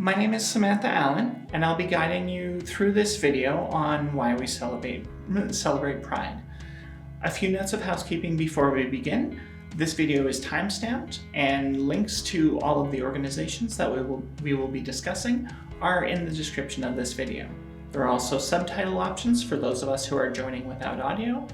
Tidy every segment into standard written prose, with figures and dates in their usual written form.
My name is Samantha Allen, and I'll be guiding you through this video on why we celebrate Pride. A few notes of housekeeping before we begin. This video is time-stamped, and links to all of the organizations that we will be discussing are in the description of this video. There are also subtitle options for those of us who are joining without audio,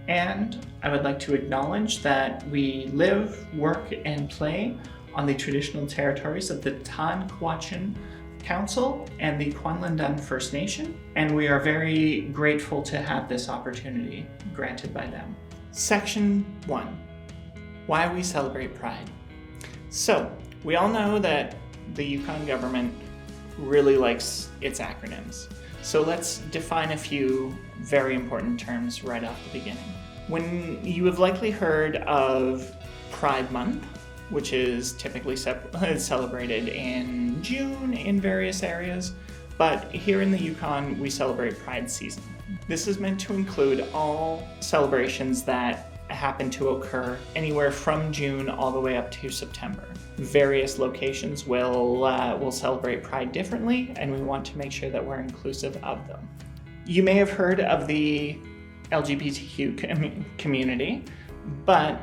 and I would like to acknowledge that we live, work, and play on the traditional territories of the Tan-Kwachin Council and the Kwanlundun First Nation, and we are very grateful to have this opportunity granted by them. Section 1. Why we celebrate Pride. So, we all know that the Yukon government really likes its acronyms. So let's define a few very important terms right off the beginning. When you have likely heard of Pride Month, which is typically celebrated in June in various areas, but here in the Yukon, we celebrate Pride season. This is meant to include all celebrations that happen to occur anywhere from June all the way up to September. Various locations will celebrate Pride differently, and we want to make sure that we're inclusive of them. You may have heard of the LGBTQ community, but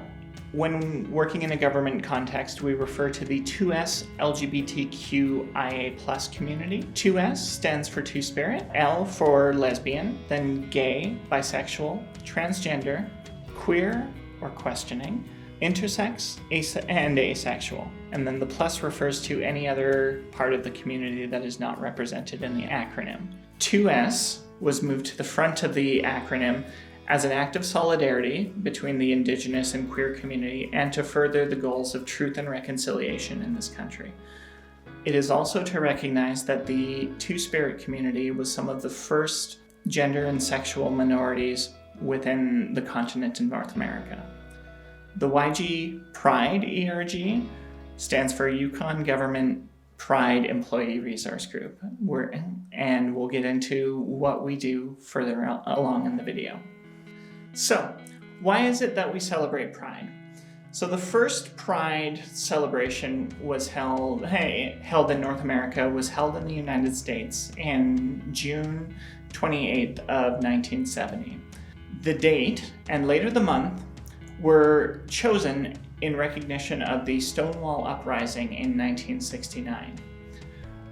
when working in a government context, we refer to the 2S LGBTQIA+ community. 2S stands for Two-Spirit, L for lesbian, then gay, bisexual, transgender, queer or questioning, intersex, and asexual. And then the plus refers to any other part of the community that is not represented in the acronym. 2S was moved to the front of the acronym as an act of solidarity between the Indigenous and queer community and to further the goals of truth and reconciliation in this country. It is also to recognize that the Two-Spirit community was some of the first gender and sexual minorities within the continent in North America. The YG Pride ERG stands for Yukon Government Pride Employee Resource Group, and we'll get into what we do further along in the video. So, why is it that we celebrate Pride? So the first Pride celebration was held in North America, was held in the United States in June 28th of 1970. The date, and later the month, were chosen in recognition of the Stonewall uprising in 1969.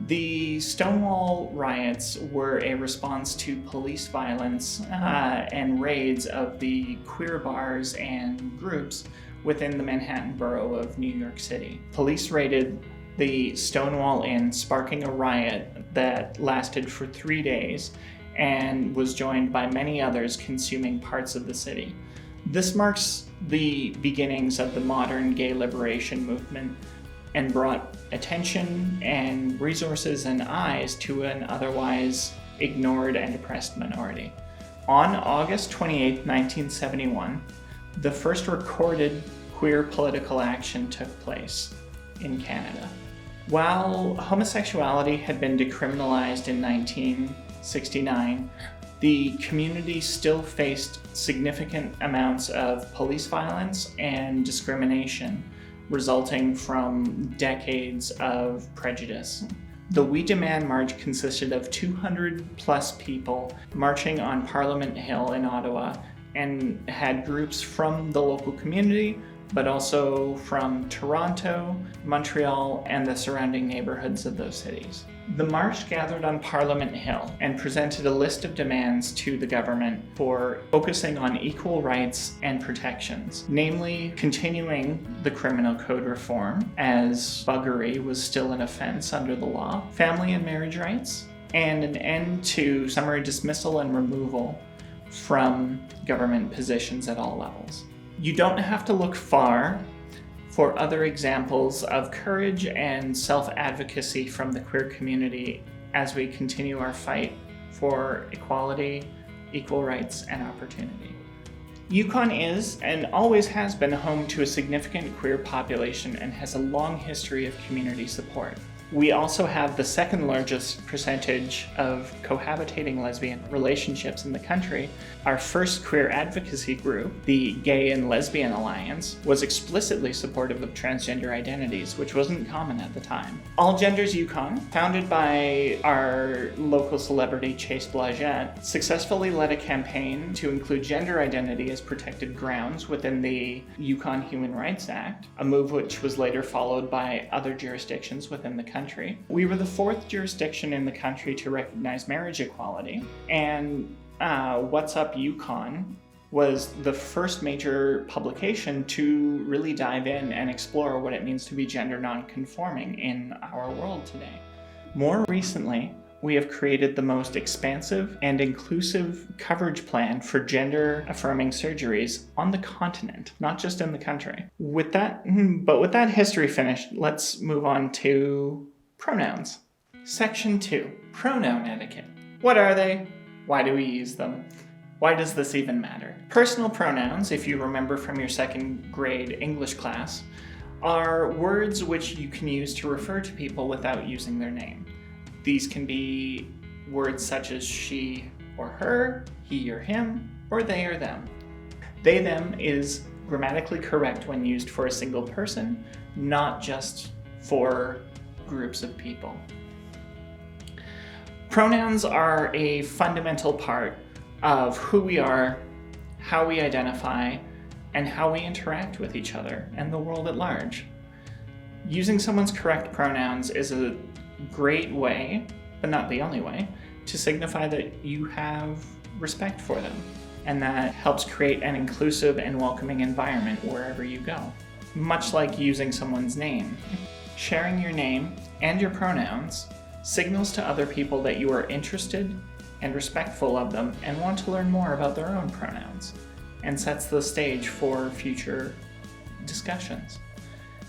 The Stonewall riots were a response to police violence and raids of the queer bars and groups within the Manhattan borough of New York City. Police raided the Stonewall Inn, sparking a riot that lasted for 3 days and was joined by many others consuming parts of the city. This marks the beginnings of the modern gay liberation movement and brought attention and resources and eyes to an otherwise ignored and oppressed minority. On August 28, 1971, the first recorded queer political action took place in Canada. While homosexuality had been decriminalized in 1969, the community still faced significant amounts of police violence and discrimination resulting from decades of prejudice. The We Demand March consisted of 200 plus people marching on Parliament Hill in Ottawa and had groups from the local community, but also from Toronto, Montreal, and the surrounding neighborhoods of those cities. The march gathered on Parliament Hill and presented a list of demands to the government for focusing on equal rights and protections, namely continuing the criminal code reform, as buggery was still an offense under the law, family and marriage rights, and an end to summary dismissal and removal from government positions at all levels. You don't have to look far for other examples of courage and self-advocacy from the queer community as we continue our fight for equality, equal rights, and opportunity. Yukon is and always has been home to a significant queer population and has a long history of community support. We also have the second largest percentage of cohabitating lesbian relationships in the country. Our first queer advocacy group, the Gay and Lesbian Alliance, was explicitly supportive of transgender identities, which wasn't common at the time. All Genders Yukon, founded by our local celebrity Chase Blagette, successfully led a campaign to include gender identity as protected grounds within the Yukon Human Rights Act, a move which was later followed by other jurisdictions within the country. We were the fourth jurisdiction in the country to recognize marriage equality, and What's Up Yukon was the first major publication to really dive in and explore what it means to be gender non-conforming in our world today. More recently, we have created the most expansive and inclusive coverage plan for gender-affirming surgeries on the continent, not just in the country. With that history finished, let's move on to pronouns. Section 2, pronoun etiquette. What are they? Why do we use them? Why does this even matter? Personal pronouns, if you remember from your second grade English class, are words which you can use to refer to people without using their name. These can be words such as she or her, he or him, or they or them. They, them is grammatically correct when used for a single person, not just for groups of people. Pronouns are a fundamental part of who we are, how we identify, and how we interact with each other and the world at large. Using someone's correct pronouns is a great way, but not the only way, to signify that you have respect for them, and that helps create an inclusive and welcoming environment wherever you go. Much like using someone's name. Sharing your name and your pronouns signals to other people that you are interested and respectful of them and want to learn more about their own pronouns, and sets the stage for future discussions.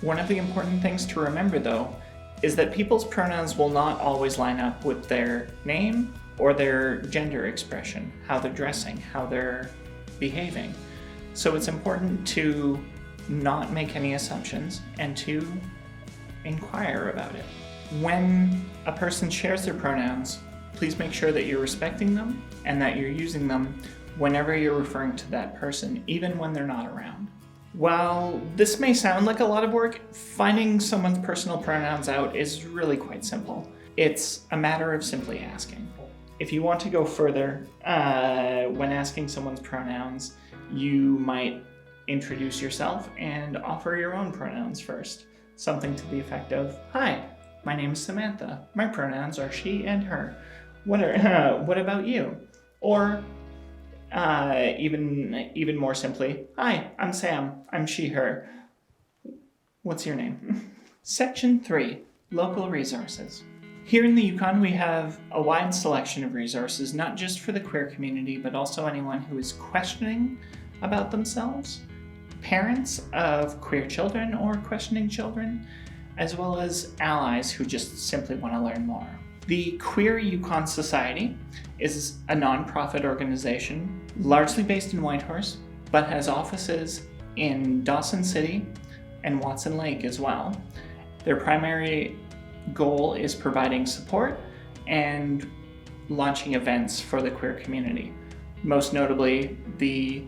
One of the important things to remember, though, is that people's pronouns will not always line up with their name or their gender expression, how they're dressing, how they're behaving. So it's important to not make any assumptions and to inquire about it. When a person shares their pronouns, please make sure that you're respecting them and that you're using them whenever you're referring to that person, even when they're not around. While this may sound like a lot of work, finding someone's personal pronouns out is really quite simple. It's a matter of simply asking. If you want to go further, when asking someone's pronouns, you might introduce yourself and offer your own pronouns first. Something to the effect of, "Hi, my name is Samantha. My pronouns are she and her. What about you?" Or even more simply, "Hi, I'm Sam. I'm she, her. What's your name?" Section 3, local resources. Here in the Yukon, we have a wide selection of resources, not just for the queer community, but also anyone who is questioning about themselves, parents of queer children or questioning children, as well as allies who just simply want to learn more. The Queer Yukon Society is a non-profit organization largely based in Whitehorse, but has offices in Dawson City and Watson Lake as well. Their primary goal is providing support and launching events for the queer community, most notably the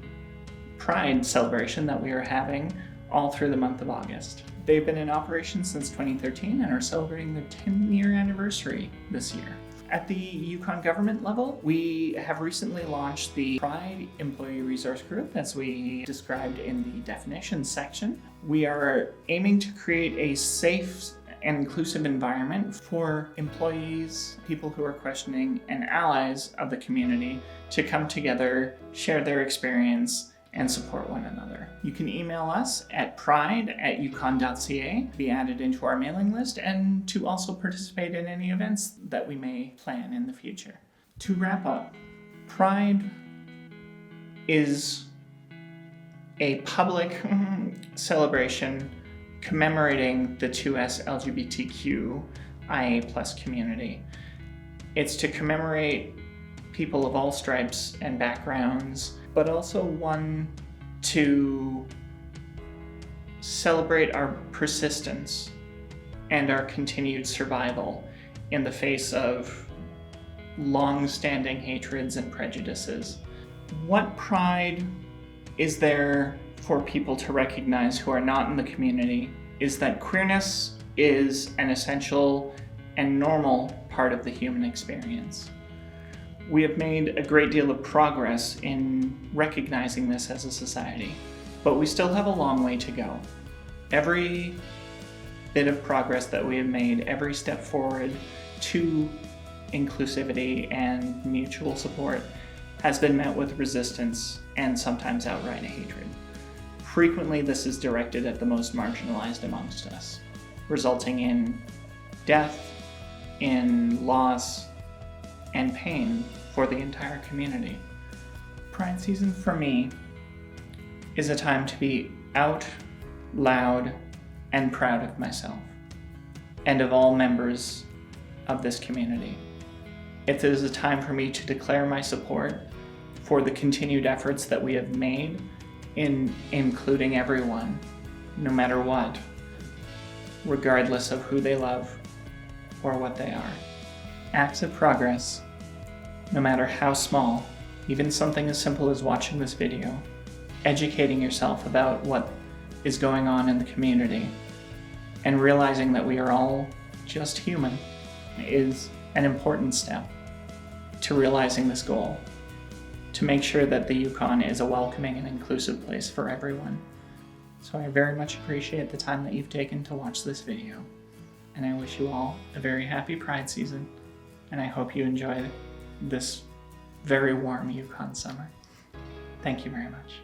Pride celebration that we are having all through the month of August. They've been in operation since 2013 and are celebrating their 10-year anniversary this year. At the Yukon government level, we have recently launched the Pride Employee Resource Group, as we described in the definitions section. We are aiming to create a safe and inclusive environment for employees, people who are questioning, and allies of the community to come together, share their experience, and support one another. You can email us at pride@yukon.ca to be added into our mailing list and to also participate in any events that we may plan in the future. To wrap up, Pride is a public celebration commemorating the 2S LGBTQIA+ community. It's to commemorate people of all stripes and backgrounds, but also one to celebrate our persistence and our continued survival in the face of long-standing hatreds and prejudices. What pride is there for people to recognize who are not in the community is that queerness is an essential and normal part of the human experience. We have made a great deal of progress in recognizing this as a society, but we still have a long way to go. Every bit of progress that we have made, every step forward to inclusivity and mutual support has been met with resistance and sometimes outright hatred. Frequently, this is directed at the most marginalized amongst us, resulting in death, in loss, and pain for the entire community. Pride season for me is a time to be out, loud, and proud of myself and of all members of this community. It is a time for me to declare my support for the continued efforts that we have made in including everyone, no matter what, regardless of who they love or what they are. Acts of progress, no matter how small, even something as simple as watching this video, educating yourself about what is going on in the community, and realizing that we are all just human, is an important step to realizing this goal, to make sure that the Yukon is a welcoming and inclusive place for everyone. So I very much appreciate the time that you've taken to watch this video, and I wish you all a very happy Pride season, and I hope you enjoy this very warm Yukon summer. Thank you very much.